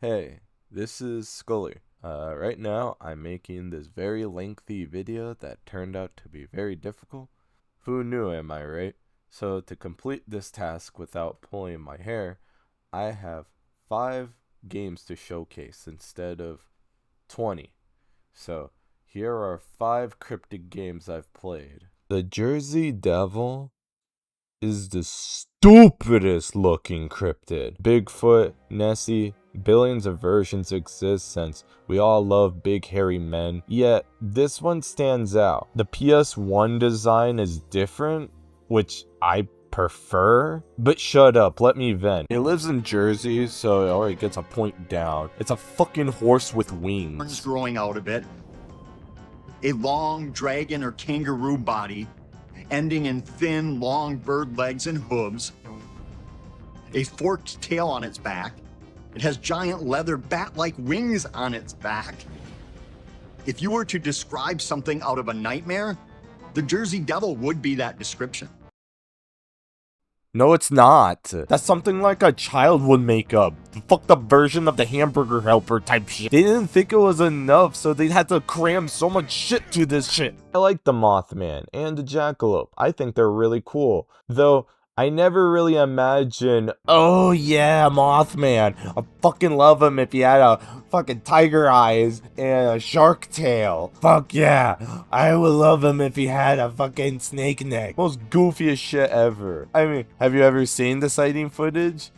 Hey, this is Skully. Right now I'm making this very lengthy video that turned out to be very difficult. Who knew, am I right? So to complete this task without pulling my hair, I have 5 games to showcase instead of 20. So here are 5 cryptid games I've played. The Jersey Devil is the stupidest looking cryptid. Bigfoot, Nessie, billions of versions exist since we all love big hairy men, yet this one stands out. The PS1 design is different, which I prefer, but shut up, let me vent. It lives in Jersey, so it already gets a point down. It's a fucking horse with wings. Growing out of it, a long dragon or kangaroo body ending in thin, long bird legs and hooves, a forked tail on its back. It has giant leather bat-like wings on its back. If you were to describe something out of a nightmare, the Jersey Devil would be that description. No, it's not. That's something like a child would make up. The fucked up version of the Hamburger Helper type shit. They didn't think it was enough, so they had to cram so much shit to this shit. I like the Mothman and the Jackalope. I think they're really cool. Though, I never really imagine, oh yeah, Mothman. I fucking love him if he had a fucking tiger eyes and a shark tail. Fuck yeah. I would love him if he had a fucking snake neck. Most goofiest shit ever. I mean, have you ever seen the sighting footage?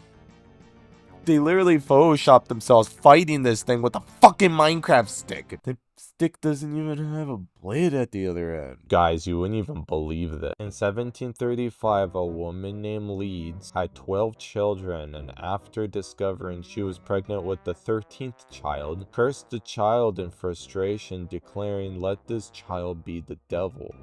They literally photoshopped themselves fighting this thing with a fucking Minecraft stick. The stick doesn't even have a blade at the other end. Guys, you wouldn't even believe that. In 1735, a woman named Leeds had 12 children, and after discovering she was pregnant with the 13th child, cursed the child in frustration, declaring, "Let this child be the devil."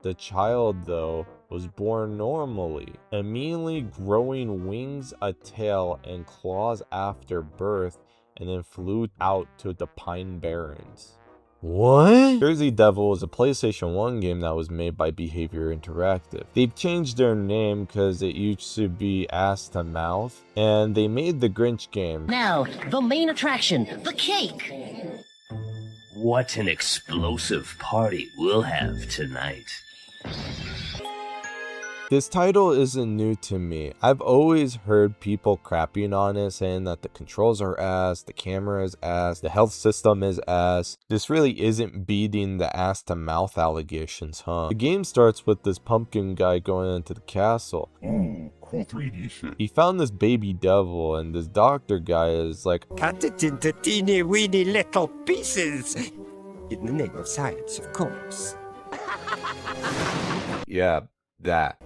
The child, though, was born normally, immediately growing wings, a tail, and claws after birth, and then flew out to the Pine Barrens. What? Jersey Devil is a PlayStation 1 game that was made by Behavior Interactive. They've changed their name because it used to be Ass to Mouth, and they made the Grinch game. Now, the main attraction, the cake! What an explosive party we'll have tonight. This title isn't new to me. I've always heard people crapping on it, saying that the controls are ass, the camera is ass, the health system is ass. This really isn't beating the ass to mouth allegations, huh? The game starts with this pumpkin guy going into the castle. Ooh, cool 3D shit. He found this baby devil, and this doctor guy is like, Cut it into teeny weeny little pieces. In the name of science, of course. yeah, that.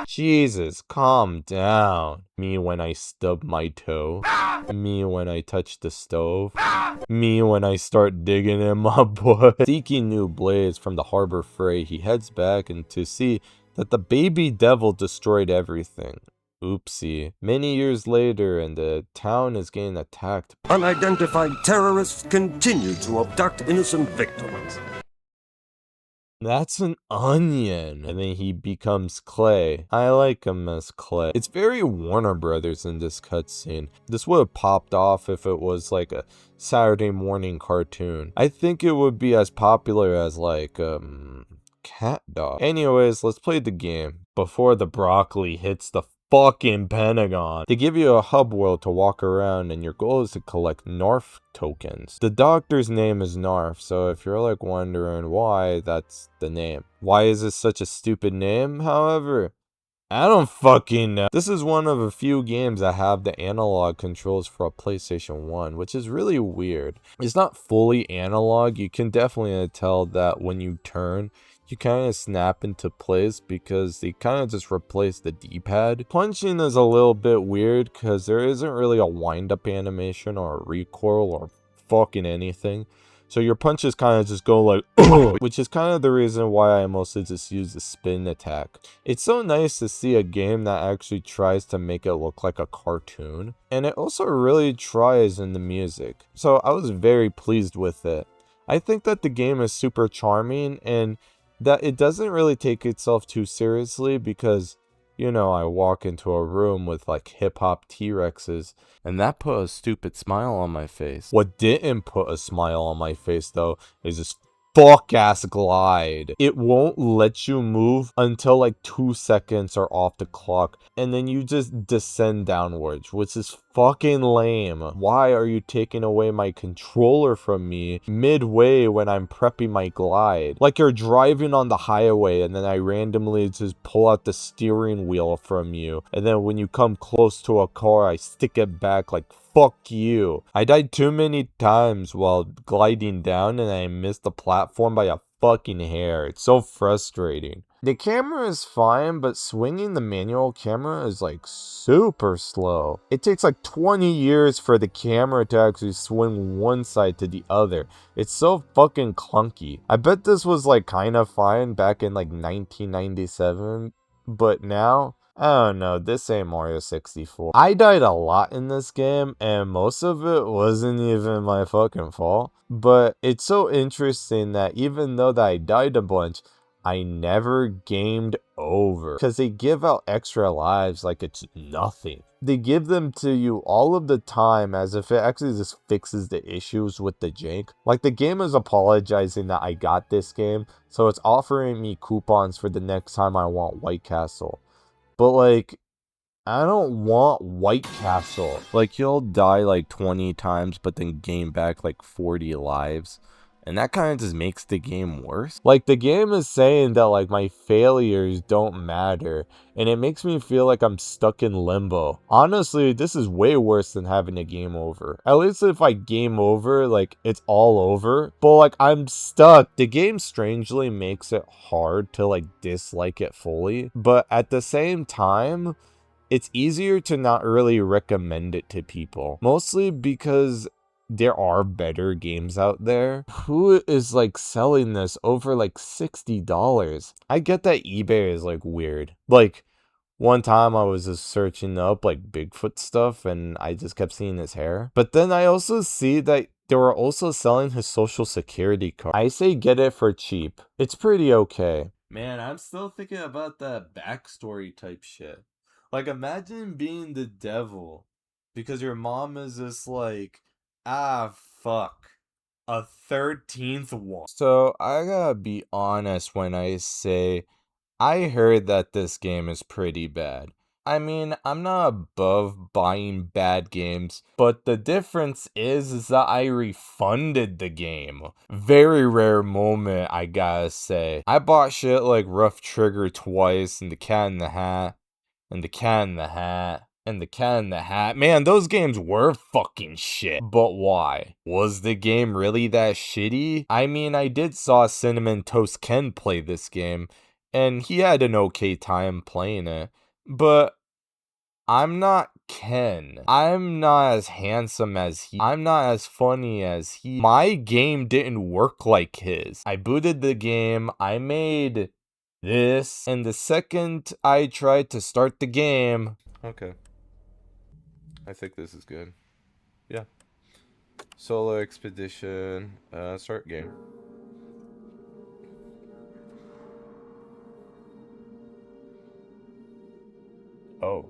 Jesus, calm down. Me when I stub my toe. Me when I touch the stove. Me when I start digging in my butt. Seeking new blades from the Harbor Freight, he heads back and to see that the baby devil destroyed everything. Oopsie. Many years later, and the town is getting attacked. Unidentified terrorists continue to abduct innocent victims. That's an onion. And then he becomes Clay. I like him as Clay. It's very Warner Brothers in this cutscene. This would have popped off if it was like a Saturday morning cartoon. I think it would be as popular as like, Cat Dog. Anyways, let's play the game before the broccoli hits the fucking Pentagon. They give you a hub world to walk around, and your goal is to collect Narf tokens. The doctor's name is Narf, so if you're like wondering why, that's the name. Why is this such a stupid name, however? I don't fucking know. This is one of a few games that have the analog controls for a PlayStation 1, which is really weird. It's not fully analog. You can definitely tell that when you turn, you kind of snap into place because they kind of just replaced the D-pad. Punching is a little bit weird because there isn't really a wind-up animation or a recoil or fucking anything. So your punches kind of just go like, which is kind of the reason why I mostly just use the spin attack. It's so nice to see a game that actually tries to make it look like a cartoon. And it also really tries in the music. So I was very pleased with it. I think that the game is super charming and that it doesn't really take itself too seriously because you know, I walk into a room with like hip-hop T-Rexes, and that put a stupid smile on my face. What didn't put a smile on my face though is this fuck-ass glide. It won't let you move until like 2 seconds are off the clock, and then you just descend downwards, which is fucking lame. Why are you taking away my controller from me midway when I'm prepping my glide? Like you're driving on the highway and then I randomly just pull out the steering wheel from you, and then when you come close to a car I stick it back like fuck you. I died too many times while gliding down and I missed the platform by a fucking hair. It's so frustrating. The camera is fine, but swinging the manual camera is like super slow. It takes like 20 years for the camera to actually swing one side to the other. It's so fucking clunky. I bet this was like kind of fine back in like 1997, but now, I don't know, this ain't Mario 64. I died a lot in this game, and most of it wasn't even my fucking fault. But it's so interesting that even though that I died a bunch, I never gamed over. Because they give out extra lives like it's nothing. They give them to you all of the time as if it actually just fixes the issues with the jank. Like the game is apologizing that I got this game, so it's offering me coupons for the next time I want White Castle. But like, I don't want White Castle. Like, you'll die like 20 times, but then gain back like 40 lives. And that kind of just makes the game worse. Like, the game is saying that like my failures don't matter, and it makes me feel like I'm stuck in limbo. Honestly, this is way worse than having a game over. At least if I game over, like, it's all over. But like, I'm stuck. The game strangely makes it hard to like dislike it fully. But at the same time, it's easier to not really recommend it to people. Mostly because there are better games out there. Who is like selling this over like $60? I get that eBay is like weird. Like, one time I was just searching up like Bigfoot stuff and I just kept seeing his hair. But then I also see that they were also selling his social security card. I say get it for cheap. It's pretty okay. Man, I'm still thinking about that backstory type shit. Like, imagine being the devil because your mom is just like, ah, fuck, a 13th one. So, I gotta be honest when I say I heard that this game is pretty bad. I mean, I'm not above buying bad games, but the difference is that I refunded the game. Very rare moment, I gotta say. I bought shit like Rough Trigger twice, and The Cat in the Hat, and The Cat in the Hat, and The Cat in the Hat. Man, those games were fucking shit. But why? Was the game really that shitty? I mean, I did saw Cinnamon Toast Ken play this game, and he had an okay time playing it. But I'm not Ken. I'm not as handsome as he. I'm not as funny as he. My game didn't work like his. I booted the game. I made this, and the second I tried to start the game, okay, I think this is good. Yeah, solo expedition, start game. Oh,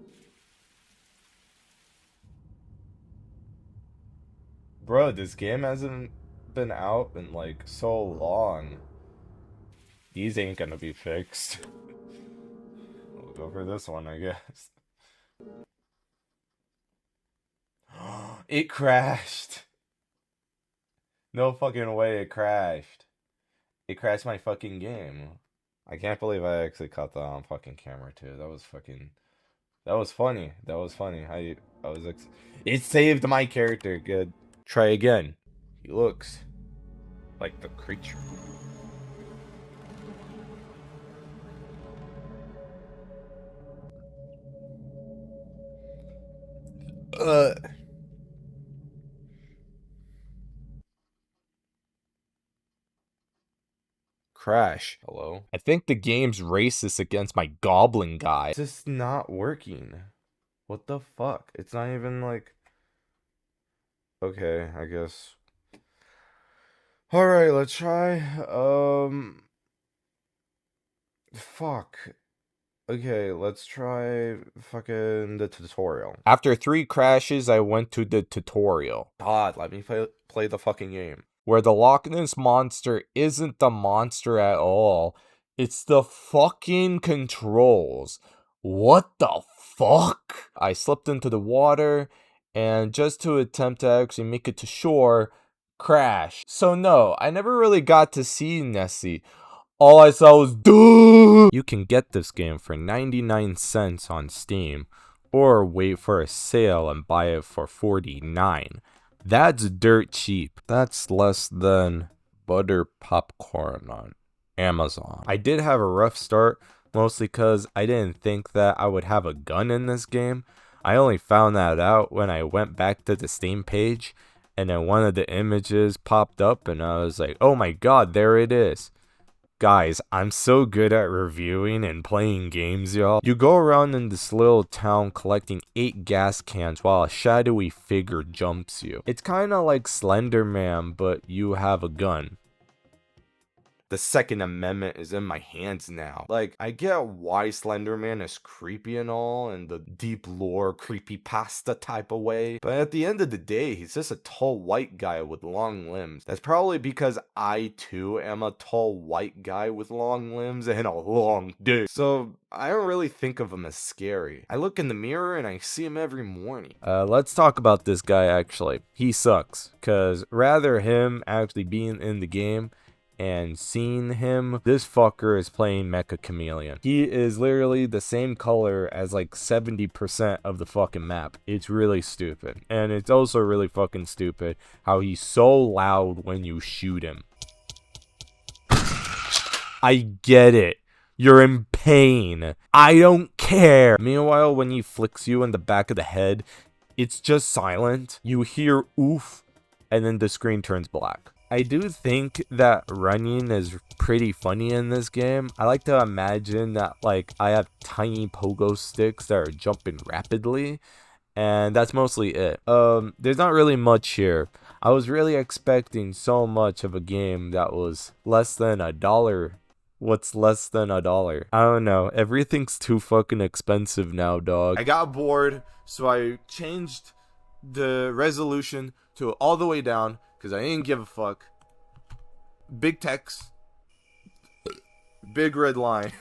bro, this game hasn't been out in like so long. These ain't gonna be fixed. We'll go for this one, I guess. It crashed. No fucking way it crashed. It crashed my fucking game. I can't believe I actually caught that on fucking camera too. That was fucking... That was funny. That was funny. It saved my character. Good. Try again. He looks like the creature. Crash. Hello? I think the game's racist against my goblin guy. It's just not working. What the fuck? It's not even like... Okay, I guess. Alright, let's try. Fuck. Okay, let's try fucking the tutorial. After 3 crashes, I went to the tutorial. God, let me play the fucking game. Where the Loch Ness monster isn't the monster at all. It's the fucking controls. What the fuck? I slipped into the water, and just to attempt to actually make it to shore, crashed. So no, I never really got to see Nessie. All I saw was dude. You can get this game for 99 cents on Steam, or wait for a sale and buy it for 49. That's dirt cheap. That's less than butter popcorn on Amazon. I did have a rough start, mostly because I didn't think that I would have a gun in this game. I only found that out when I went back to the Steam page, and then one of the images popped up, and I was like, oh my god, there it is. Guys, I'm so good at reviewing and playing games, y'all. You go around in this little town collecting 8 gas cans while a shadowy figure jumps you. It's kind of like Slender Man, but you have a gun. The Second Amendment is in my hands now. Like, I get why Slender Man is creepy and all, and the deep lore creepypasta type of way, but at the end of the day, he's just a tall white guy with long limbs. That's probably because I too am a tall white guy with long limbs and a long dick. So I don't really think of him as scary. I look in the mirror and I see him every morning. Let's talk about this guy actually. He sucks, cause rather him actually being in the game and seeing him, this fucker is playing Mecha Chameleon. He is literally the same color as like 70% of the fucking map. It's really stupid. And it's also really fucking stupid how he's so loud when you shoot him. I get it. You're in pain. I don't care. Meanwhile, when he flicks you in the back of the head, it's just silent. You hear oof, and then the screen turns black. I do think that running is pretty funny in this game. I like to imagine that like I have tiny pogo sticks that are jumping rapidly, and that's mostly it. There's not really much here. I was really expecting so much of a game that was less than $1. What's less than $1? I don't know. Everything's too fucking expensive now, dog. I got bored, so I changed the resolution to all the way down. Because I ain't give a fuck. Big text. Big red line.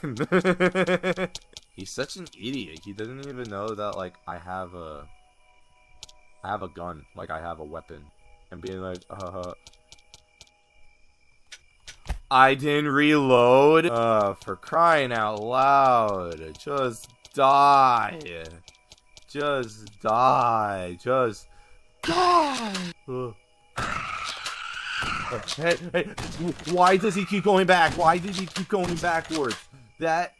He's such an idiot. He doesn't even know that, like, I have a gun. Like, I have a weapon. And being like, I didn't reload. For crying out loud. Just die. Just die. Just die. Hey, why does he keep going back? Why did he keep going backwards? That's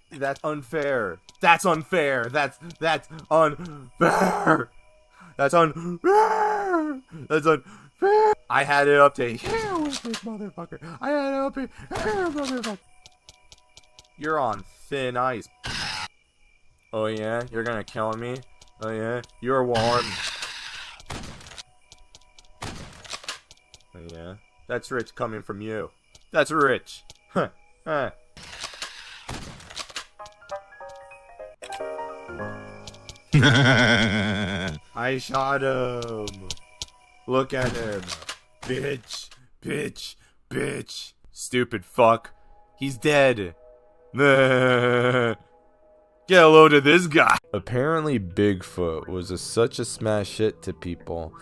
unfair. That's unfair. That's unfair. That's unfair. That's unfair. I had it up to here with this motherfucker. I had it up to here, motherfucker. You're on thin ice. Oh yeah? You're gonna kill me? Oh yeah? You're warm. Oh yeah? That's rich coming from you. That's rich. Huh. Huh. I shot him. Look at him. Bitch. Bitch. Bitch. Stupid fuck. He's dead. Get a load of this guy. Apparently Bigfoot was such a smash hit to people.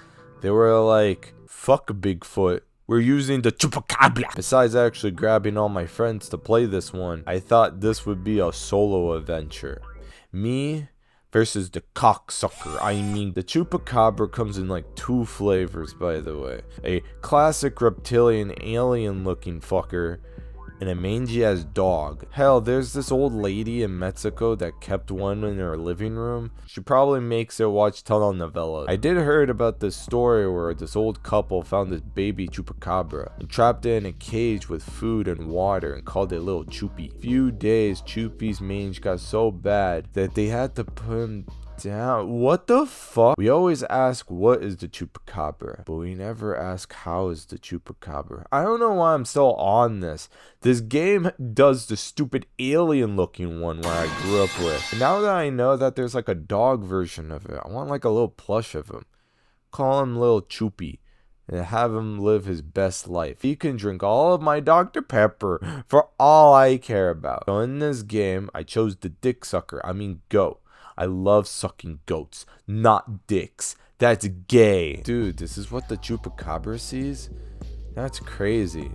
They were like, fuck Bigfoot. We're using the Chupacabra. Besides actually grabbing all my friends to play this one, I thought this would be a solo adventure. Me versus the cocksucker. I mean, the Chupacabra comes in like 2 flavors, by the way. A classic reptilian alien looking fucker, and a mangy ass dog. Hell, there's this old lady in Mexico that kept one in her living room. She probably makes her watch telenovelas. I did heard about this story where this old couple found this baby Chupacabra and trapped it in a cage with food and water and called it little Chupi. Few days, Chupi's mange got so bad that they had to put him Damn, what the fuck? We always ask what is the Chupacabra, but we never ask how is the Chupacabra. I don't know why I'm still on this. This game does the stupid alien looking one where I grew up with. And now that I know that there's like a dog version of it, I want like a little plush of him. Call him Little Chupi and have him live his best life. He can drink all of my Dr. Pepper for all I care about. So in this game, I chose the dick sucker. I mean goat. I love sucking goats, not dicks. That's gay. Dude, this is what the Chupacabra sees? That's crazy.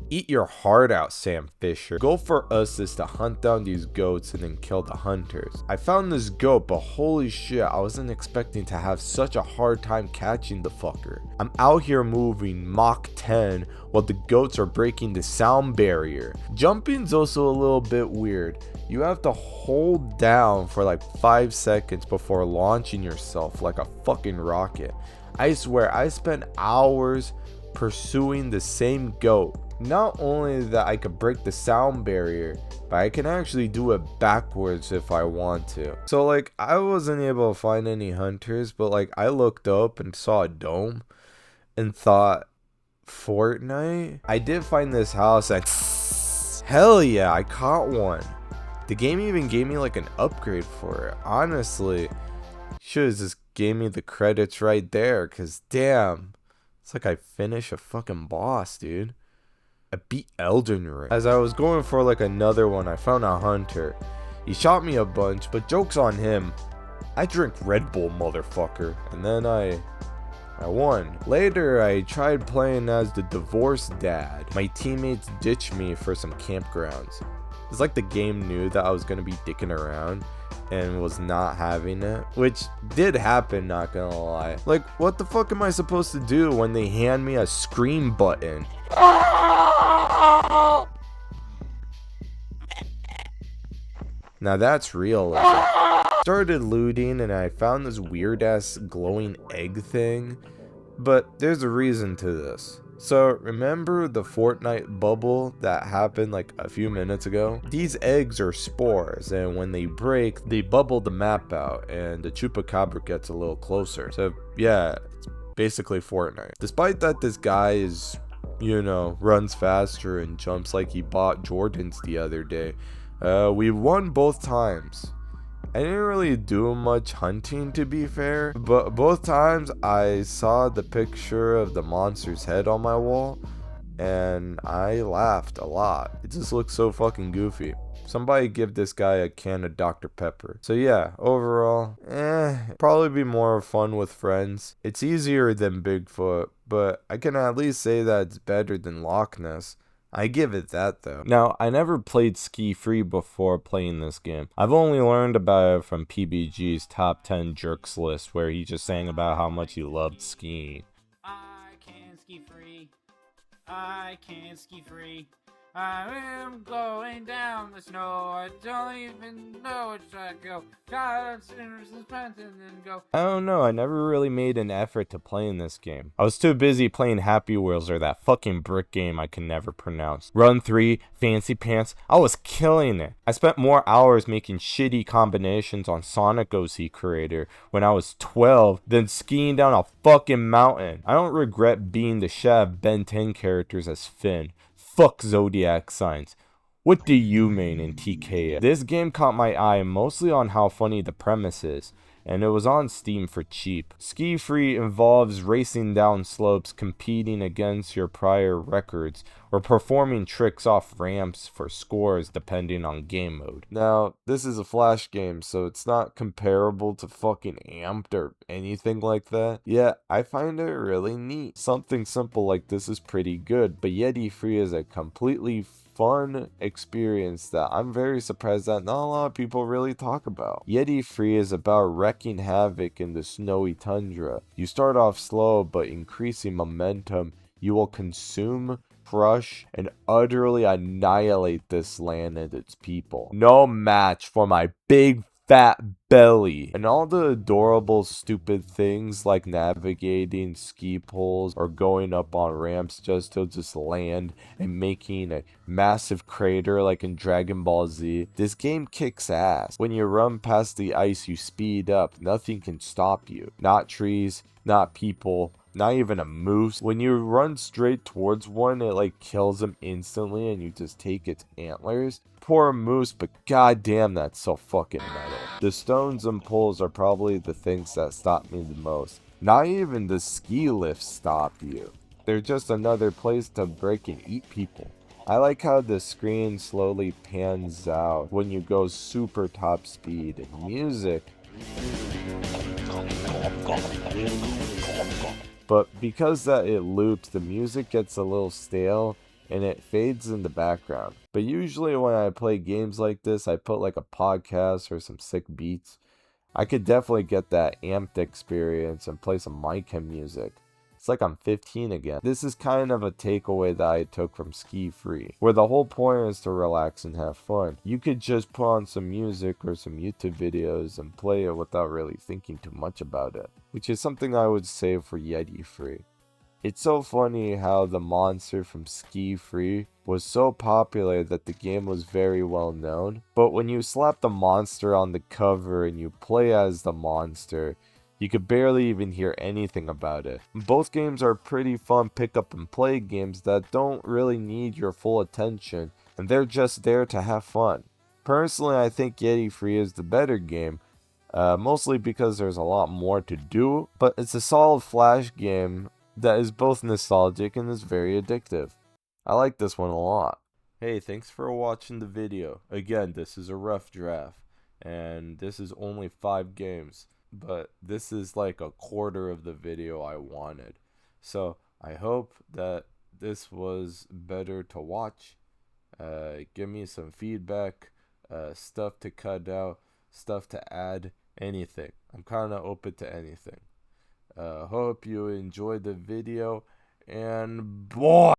Eat your heart out, Sam Fisher. Goal for us is to hunt down these goats and then kill the hunters. I found this goat, but holy shit, I wasn't expecting to have such a hard time catching the fucker. I'm out here moving Mach 10 while the goats are breaking the sound barrier. Jumping's also a little bit weird. You have to hold down for like 5 seconds before launching yourself like a fucking rocket. I swear, I spent hours pursuing the same goat. Not only that I could break the sound barrier, but I can actually do it backwards if I want to. So like, I wasn't able to find any hunters, but like I looked up and saw a dome and thought, Fortnite? I did find this house and hell yeah, I caught one. The game even gave me like an upgrade for it. Honestly, should have just gave me the credits right there, cause damn, it's like I finished a fucking boss, dude. I beat Elden Ring. As I was going for like another one, I found a hunter. He shot me a bunch, but joke's on him. I drink Red Bull, motherfucker. And then I won. Later, I tried playing as the divorced dad. My teammates ditched me for some campgrounds. It's like the game knew that I was gonna be dicking around and was not having it, which did happen, not gonna lie. Like, what the fuck am I supposed to do when they hand me a scream button? Now that's realism. Started looting and I found this weird ass glowing egg thing, but there's a reason to this. So remember the Fortnite bubble that happened like a few minutes ago? These eggs are spores, and when they break, they bubble the map out and the Chupacabra gets a little closer. So yeah, it's basically Fortnite. Despite that this guy is, you know, runs faster and jumps like he bought Jordans the other day, we won both times. I didn't really do much hunting, to be fair, but both times I saw the picture of the monster's head on my wall and I laughed a lot. It just looks so fucking goofy. Somebody give this guy a can of Dr. Pepper. So yeah, overall, probably be more fun with friends. It's easier than Bigfoot, but I can at least say that it's better than Loch Ness. I give it that though. Now, I never played Ski Free before playing this game. I've only learned about it from PBG's top 10 jerks list, where he just sang about how much he loved skiing. I can ski free. I can ski free. I am going down the snow. I don't even know which way to go. God, suspense and then go. I don't know. I never really made an effort to play in this game. I was too busy playing Happy Wheels or that fucking brick game I can never pronounce. Run 3, Fancy Pants. I was killing it. I spent more hours making shitty combinations on Sonic OC Creator when I was 12 than skiing down a fucking mountain. I don't regret being the Chef Ben 10 characters as Finn. Fuck zodiac signs. What do you mean in TK? This game caught my eye mostly on how funny the premise is, and it was on Steam for cheap. Ski Free involves racing down slopes, competing against your prior records, or performing tricks off ramps for scores depending on game mode. Now, this is a Flash game, so it's not comparable to fucking Amped or anything like that. Yet, I find it really neat. Something simple like this is pretty good, but YetiFree is a completely fun experience that I'm very surprised that not a lot of people really talk about. YetiFree is about wreaking havoc in the snowy tundra. You start off slow, but increasing momentum, you will consume, crush, and utterly annihilate this land and its people. No match for my big fat belly. And all the adorable stupid things like navigating ski poles or going up on ramps just to just land and making a massive crater like in Dragon Ball Z. This game kicks ass. When you run past the ice, you speed up. Nothing can stop you. Not trees, not people, not even a moose. When you run straight towards one, it like kills them instantly and you just take its antlers. Poor moose, but goddamn, that's so fucking metal. The stones and poles are probably the things that stop me the most. Not even the ski lifts stop you. They're just another place to break and eat people. I like how the screen slowly pans out when you go super top speed and music. But because that it loops, the music gets a little stale and it fades in the background. But usually when I play games like this, I put like a podcast or some sick beats. I could definitely get that amped experience and play some MyChem music. It's like I'm 15 again. This is kind of a takeaway that I took from Ski Free, where the whole point is to relax and have fun. You could just put on some music or some YouTube videos and play it without really thinking too much about it, which is something I would say for YetiFree. It's so funny how the monster from Ski Free was so popular that the game was very well known, but when you slap the monster on the cover and you play as the monster, you could barely even hear anything about it. Both games are pretty fun pick up and play games that don't really need your full attention, and they're just there to have fun. Personally, I think YetiFree is the better game, mostly because there's a lot more to do, but it's a solid flash game that is both nostalgic and is very addictive. I like this one a lot. Hey, thanks for watching the video. Again, this is a rough draft, and this is only 5 games. But this is like a quarter of the video I wanted. So I hope that this was better to watch. Give me some feedback, stuff to cut out, stuff to add, anything. I'm kind of open to anything. Hope you enjoyed the video, and boy!